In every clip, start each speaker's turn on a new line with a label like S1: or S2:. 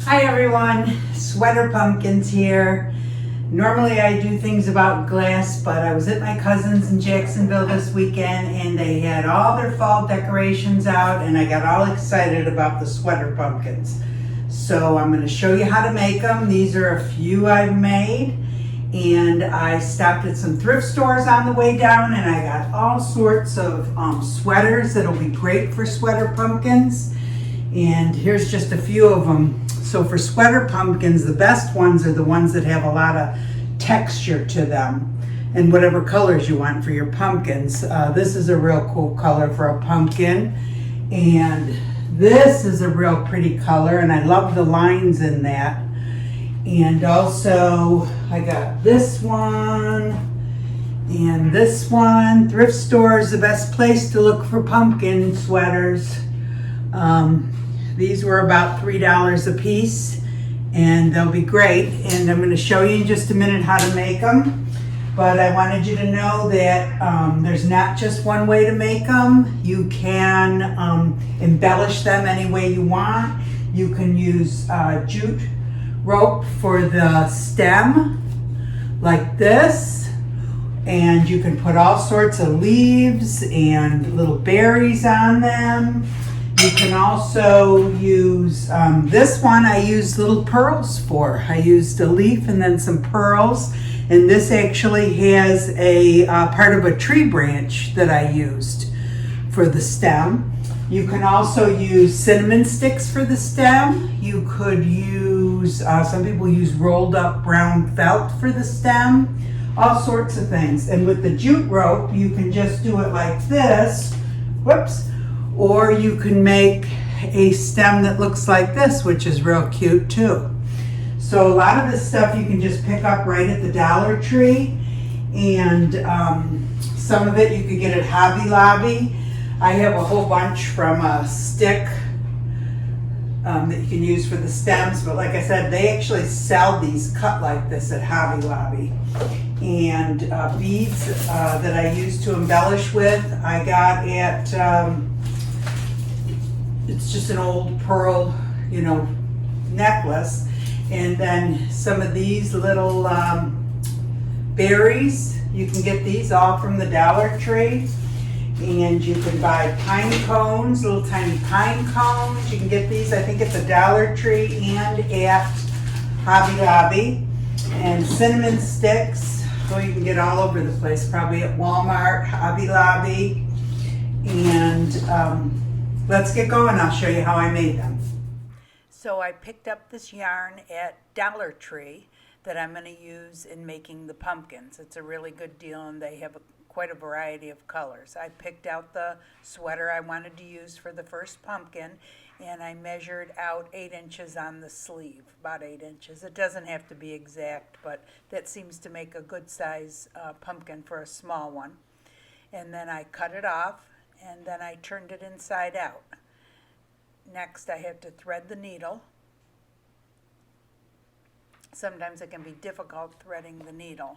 S1: Hi everyone, Sweater Pumpkins here. Normally I do things about glass, but I was at my cousin's in Jacksonville this weekend and they had all their fall decorations out and I got all excited about the sweater pumpkins. So I'm going to show you how to make them. These are a few I've made, and I stopped at some thrift stores on the way down and I got all sorts of sweaters that'll be great for sweater pumpkins. And here's just a few of them. So for sweater pumpkins, the best ones are the ones that have a lot of texture to them and whatever colors you want for your pumpkins. This is a real cool color for a pumpkin, and this is a real pretty color, and I love the lines in that. And also I got this one and this one. Thrift store is the best place to look for pumpkin sweaters. These were about $3 a piece, and they'll be great. And I'm going to show you in just a minute how to make them. But I wanted you to know that there's not just one way to make them. You can embellish them any way you want. You can use jute rope for the stem, like this. And you can put all sorts of leaves and little berries on them. You can also use, this one I used little pearls for. I used a leaf and then some pearls. And this actually has a part of a tree branch that I used for the stem. You can also use cinnamon sticks for the stem. You could use, some people use rolled up brown felt for the stem. All sorts of things. And with the jute rope, you can just do it like this. Whoops. Or you can make a stem that looks like this, which is real cute too. So a lot of this stuff you can just pick up right at the Dollar Tree, and some of it you could get at Hobby Lobby. I have a whole bunch from a stick that you can use for the stems, but like I said, they actually sell these cut like this at Hobby Lobby. And beads that I use to embellish with, I got at it's just an old pearl, necklace. And then some of these little berries, you can get these all from the Dollar Tree. And you can buy pine cones, little tiny pine cones. You can get these, I think, at the Dollar Tree and at Hobby Lobby. And cinnamon sticks, you can get all over the place, probably at Walmart, Hobby Lobby. And let's get going. I'll show you how I made them. So I picked up this yarn at Dollar Tree that I'm going to use in making the pumpkins. It's a really good deal, and they have quite a variety of colors. I picked out the sweater I wanted to use for the first pumpkin, and I measured out 8 inches on the sleeve, about 8 inches. It doesn't have to be exact, but that seems to make a good size pumpkin for a small one. And then I cut it off, and then I turned it inside out. Next, I have to thread the needle. Sometimes it can be difficult threading the needle.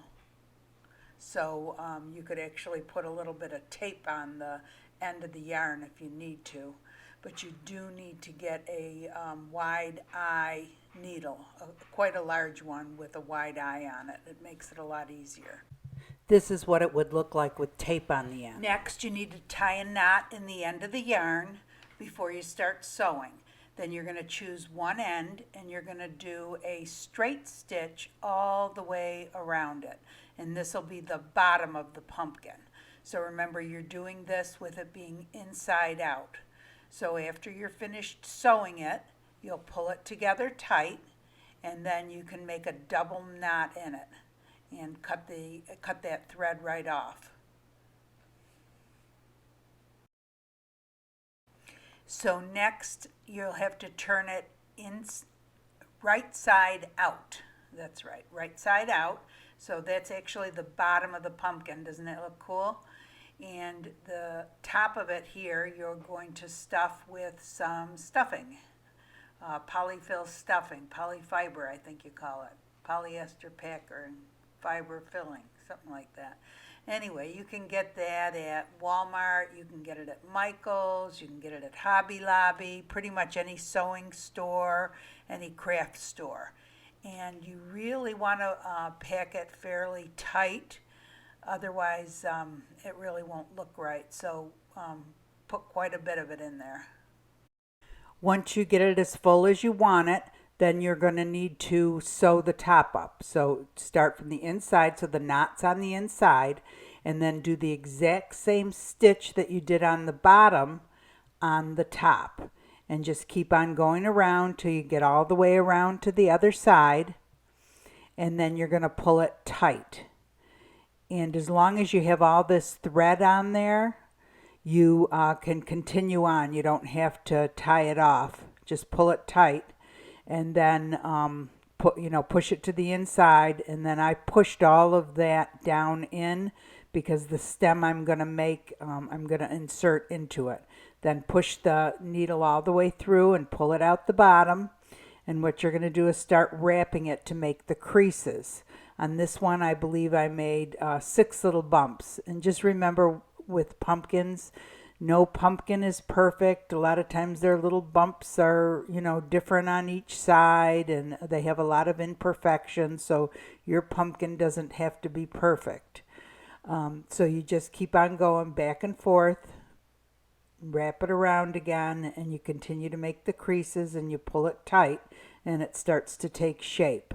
S1: So you could actually put a little bit of tape on the end of the yarn if you need to. But you do need to get a wide eye needle, quite a large one with a wide eye on it. It makes it a lot easier. This is what it would look like with tape on the end. Next, you need to tie a knot in the end of the yarn before you start sewing. Then you're going to choose one end and you're going to do a straight stitch all the way around it. And this will be the bottom of the pumpkin. So remember, you're doing this with it being inside out. So after you're finished sewing it, you'll pull it together tight, and then you can make a double knot in it and cut that thread right off. So next, you'll have to turn it in right side out. That's right, right side out. So that's actually the bottom of the pumpkin. Doesn't it look cool? And the top of it here, you're going to stuff with some stuffing. Polyfill stuffing, polyfiber, I think you call it. Polyester packer and fiber filling, something like that. Anyway, you can get that at Walmart, you can get it at Michael's, you can get it at Hobby Lobby, pretty much any sewing store, any craft store. And you really want to pack it fairly tight, otherwise it really won't look right. So put quite a bit of it in there. Once you get it as full as you want it, then you're going to need to sew the top up. So start from the inside, so the knot's on the inside, and then do the exact same stitch that you did on the bottom on the top. And just keep on going around till you get all the way around to the other side, and then you're going to pull it tight. And as long as you have all this thread on there, you can continue on. You don't have to tie it off. Just pull it tight, and then push it to the inside. And then I pushed all of that down in, because the stem I'm going to make, I'm going to insert into it. Then push the needle all the way through and pull it out the bottom. And what you're going to do is start wrapping it to make the creases. On this one, I believe I made 6 little bumps. And just remember, with pumpkins, no pumpkin is perfect. A lot of times their little bumps are, different on each side, and they have a lot of imperfections, so your pumpkin doesn't have to be perfect. So you just keep on going back and forth, wrap it around again, and you continue to make the creases, and you pull it tight, and it starts to take shape.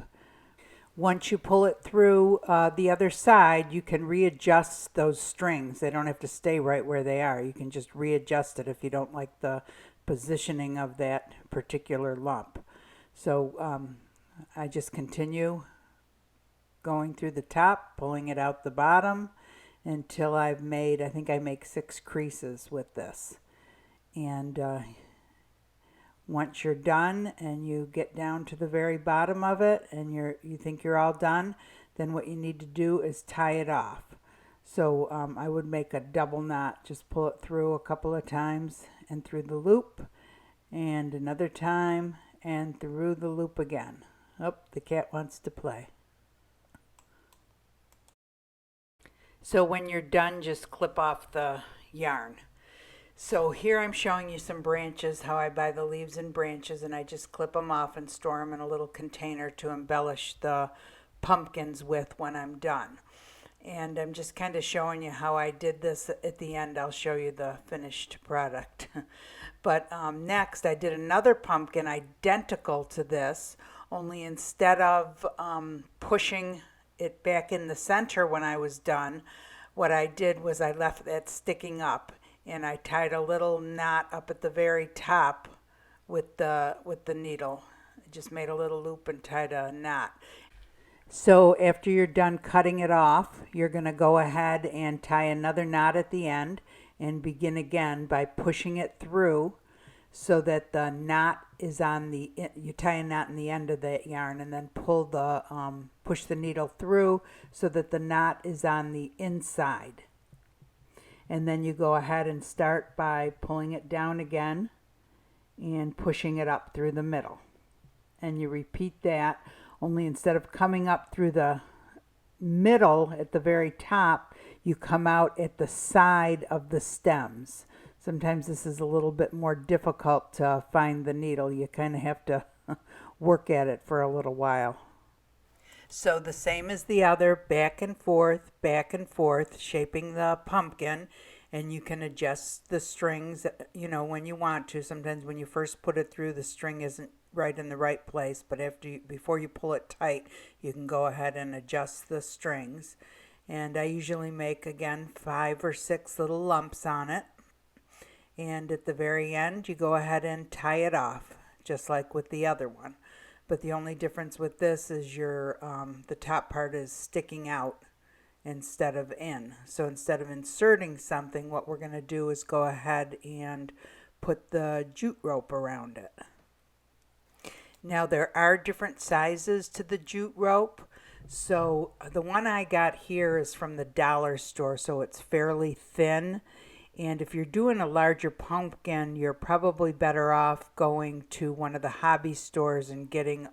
S1: Once you pull it through the other side, you can readjust those strings. They don't have to stay right where they are. You can just readjust it if you don't like the positioning of that particular lump. So I just continue going through the top, pulling it out the bottom, until I've made, I think I make 6 creases with this. And once you're done and you get down to the very bottom of it and you think you're all done, then what you need to do is tie it off. So I would make a double knot. Just pull it through a couple of times and through the loop, and another time and through the loop again. Oh, the cat wants to play. So when you're done, just clip off the yarn. So here I'm showing you some branches, how I buy the leaves and branches, and I just clip them off and store them in a little container to embellish the pumpkins with when I'm done. And I'm just kind of showing you how I did this. At the end, I'll show you the finished product. But next, I did another pumpkin identical to this, only instead of pushing it back in the center when I was done, what I did was I left that sticking up, and I tied a little knot up at the very top with the needle. I just made a little loop and tied a knot. So after you're done cutting it off, you're going to go ahead and tie another knot at the end and begin again by pushing it through, so that the knot is on the, you tie a knot in the end of the yarn, and then pull the, push the needle through so that the knot is on the inside. And then you go ahead and start by pulling it down again and pushing it up through the middle. And you repeat that, only instead of coming up through the middle at the very top, you come out at the side of the stems. Sometimes this is a little bit more difficult to find the needle. You kind of have to work at it for a little while. So the same as the other, back and forth, shaping the pumpkin. And you can adjust the strings, when you want to. Sometimes when you first put it through, the string isn't right in the right place. But before you pull it tight, you can go ahead and adjust the strings. And I usually make, again, 5 or 6 little lumps on it. And at the very end, you go ahead and tie it off, just like with the other one. But the only difference with this is the top part is sticking out instead of in. So instead of inserting something, what we're going to do is go ahead and put the jute rope around it. Now there are different sizes to the jute rope. So the one I got here is from the dollar store, so it's fairly thin. And if you're doing a larger pumpkin, you're probably better off going to one of the hobby stores and getting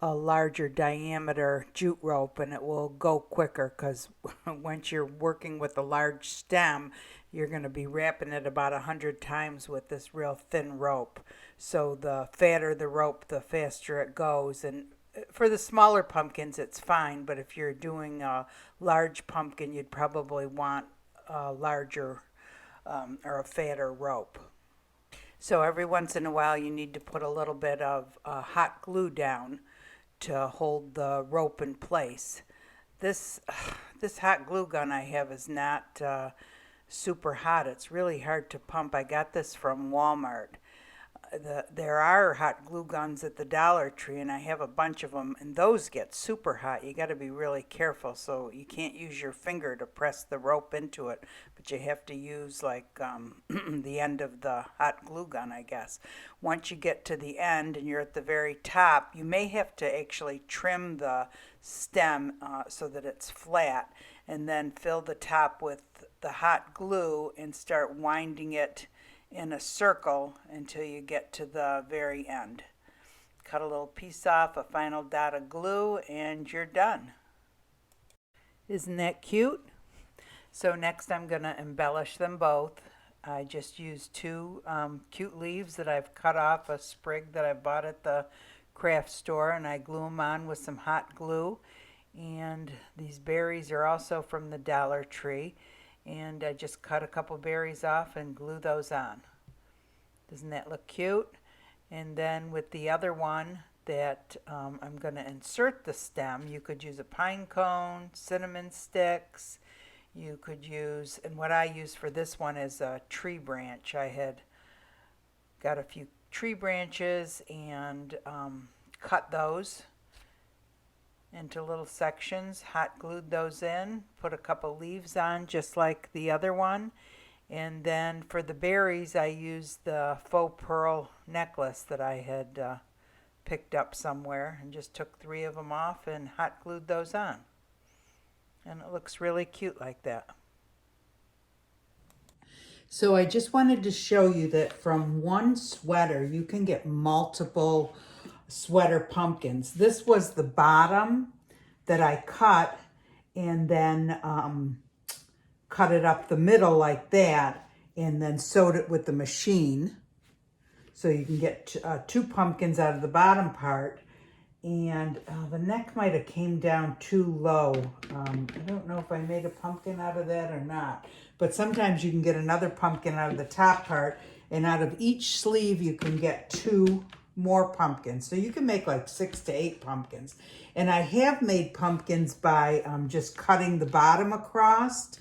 S1: a larger diameter jute rope, and it will go quicker, because once you're working with a large stem, you're going to be wrapping it about 100 times with this real thin rope. So the fatter the rope, the faster it goes. And for the smaller pumpkins, it's fine, but if you're doing a large pumpkin, you'd probably want a larger or a fatter rope. So every once in a while, you need to put a little bit of hot glue down to hold the rope in place. This hot glue gun I have is not super hot. It's really hard to pump. I got this from Walmart. There are hot glue guns at the Dollar Tree, and I have a bunch of them, and those get super hot. You got to be really careful, so you can't use your finger to press the rope into it, but you have to use like the end of the hot glue gun, I guess. Once you get to the end and you're at the very top, you may have to actually trim the stem so that it's flat, and then fill the top with the hot glue and start winding it in a circle until you get to the very end. Cut a little piece off, a final dot of glue, and you're done. Isn't that cute? So next I'm going to embellish them both. I just used two cute leaves that I've cut off a sprig that I bought at the craft store, and I glue them on with some hot glue. And these berries are also from the Dollar Tree, and I just cut a couple berries off and glue those on. Doesn't that look cute? And then with the other one that I'm going to insert the stem, you could use a pine cone, cinnamon sticks. You could use, and what I use for this one is a tree branch. I had got a few tree branches and cut those into little sections, hot glued those in, put a couple leaves on just like the other one. And then for the berries, I used the faux pearl necklace that I had picked up somewhere, and just took 3 of them off and hot glued those on. And it looks really cute like that. So I just wanted to show you that from one sweater, you can get multiple sweater pumpkins. This was the bottom that I cut, and then cut it up the middle like that, and then sewed it with the machine. So you can get 2 pumpkins out of the bottom part. And the neck might have came down too low. I don't know if I made a pumpkin out of that or not. But sometimes you can get another pumpkin out of the top part, and out of each sleeve you can get 2 more pumpkins. So you can make like 6 to 8 pumpkins. And I have made pumpkins by just cutting the bottom across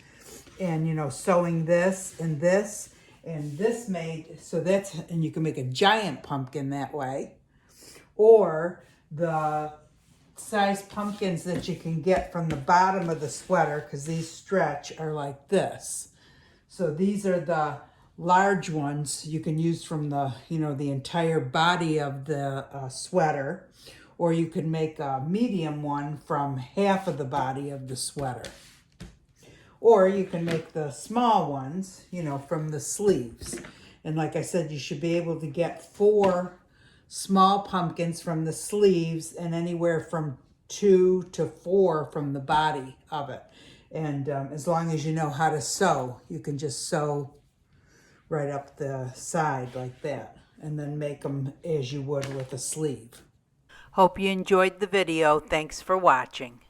S1: and, you know, sewing this and this and this made, so that's, and you can make a giant pumpkin that way. Or the size pumpkins that you can get from the bottom of the sweater, because these stretch, are like this. So these are the large ones you can use from the, you know, the entire body of the sweater, or you can make a medium one from half of the body of the sweater. Or you can make the small ones, you know, from the sleeves. And like I said, you should be able to get 4 small pumpkins from the sleeves, and anywhere from 2 to 4 from the body of it. And as long as you know how to sew, you can just sew right up the side like that, and then make them as you would with a sleeve. Hope you enjoyed the video. Thanks for watching.